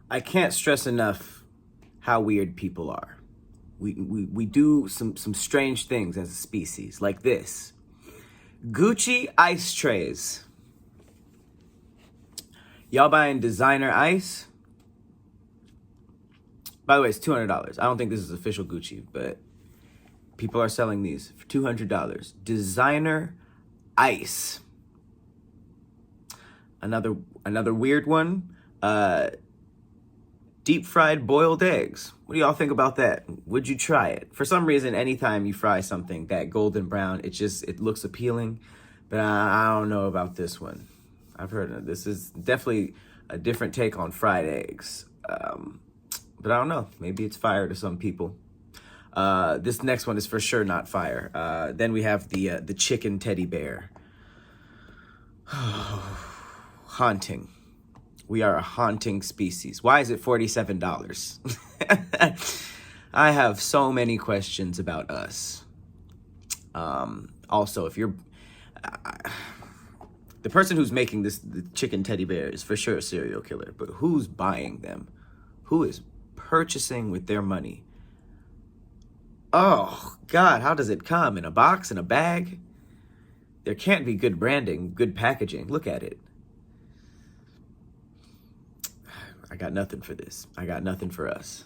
I can't stress enough how weird people are. We do some strange things as a species, like this. Gucci ice trays. Y'all buying designer ice? By the way, it's $200. I don't think this is official Gucci, but people are selling these for $200. Designer ice. Another weird one. Deep fried boiled eggs. What do y'all think about that? Would you try it? For some reason, anytime you fry something that golden brown, it looks appealing. But I don't know about this one. I've heard of this is definitely a different take on fried eggs. But I don't know. Maybe it's fire to some people. This next one is for sure not fire. Then we have the chicken teddy bear. Haunting. We are a haunting species. Why is it $47? I have so many questions about us. Also, if you're... the person who's making the chicken teddy bear is for sure a serial killer. But who's buying them? Who is purchasing with their money? Oh, God, how does it come? In a box? In a bag? There can't be good branding, good packaging. Look at it. I got nothing for this. I got nothing for us.